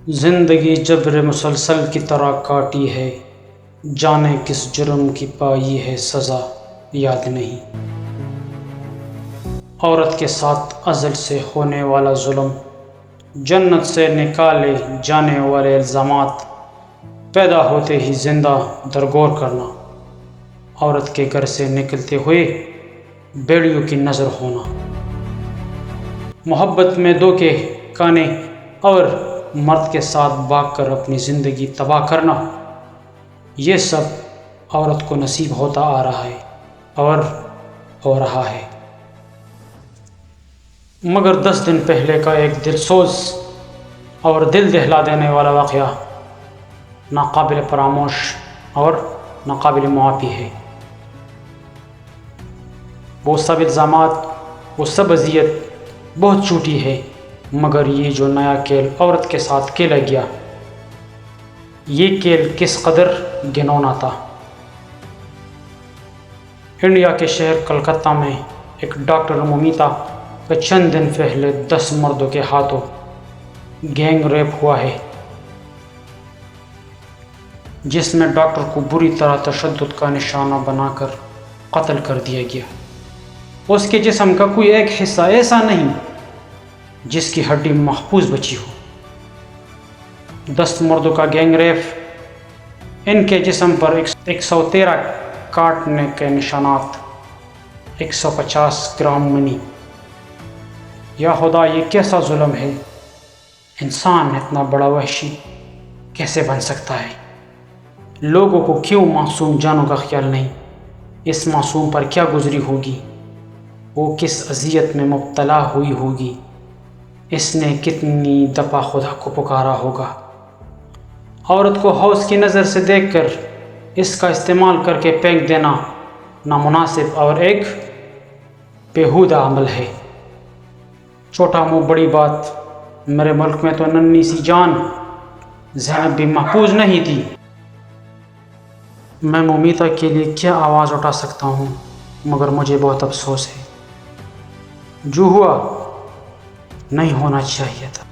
زندگی جبر مسلسل کی طرح کاٹی ہے، جانے کس جرم کی پائی ہے سزا یاد نہیں۔ عورت کے ساتھ ازل سے ہونے والا ظلم، جنت سے نکالے جانے والے الزامات، پیدا ہوتے ہی زندہ درگور کرنا، عورت کے گھر سے نکلتے ہوئے بیڑیوں کی نظر ہونا، محبت میں دھوکے کھانے اور مرد کے ساتھ بھاگ کر اپنی زندگی تباہ کرنا، یہ سب عورت کو نصیب ہوتا آ رہا ہے اور ہو رہا ہے۔ مگر 10 دن پہلے کا ایک دل سوز اور دل دہلا دینے والا واقعہ ناقابل فراموش اور ناقابل معافی ہے۔ وہ سب الزامات، وہ سب اذیت بہت چھوٹی ہے، مگر یہ جو نیا کھیل عورت کے ساتھ کھیلا گیا، یہ کھیل کس قدر گھناؤنا تھا۔ انڈیا کے شہر کلکتہ میں ایک ڈاکٹر مومیتا کا چند دن پہلے 10 مردوں کے ہاتھوں گینگ ریپ ہوا ہے، جس میں ڈاکٹر کو بری طرح تشدد کا نشانہ بنا کر قتل کر دیا گیا۔ اس کے جسم کا کوئی ایک حصہ ایسا نہیں جس کی ہڈی محفوظ بچی ہو۔ 10 مردوں کا گینگ ریپ، ان کے جسم پر 113 کاٹنے کے نشانات، 150 گرام منی۔ یا خدا، یہ کیسا ظلم ہے! انسان اتنا بڑا وحشی کیسے بن سکتا ہے؟ لوگوں کو کیوں معصوم جانوں کا خیال نہیں؟ اس معصوم پر کیا گزری ہوگی؟ وہ کس اذیت میں مبتلا ہوئی ہوگی؟ اس نے کتنی دفعہ خدا کو پکارا ہوگا؟ عورت کو حوض کی نظر سے دیکھ کر اس کا استعمال کر کے پھینک دینا نامناسب اور ایک بیہودہ عمل ہے۔ چھوٹا منہ بڑی بات، میرے ملک میں تو ننھی سی جان زینب بھی محفوظ نہیں تھی۔ میں مومیتا کے لیے کیا آواز اٹھا سکتا ہوں، مگر مجھے بہت افسوس ہے۔ جو ہوا نہیں ہونا چاہیے تھا۔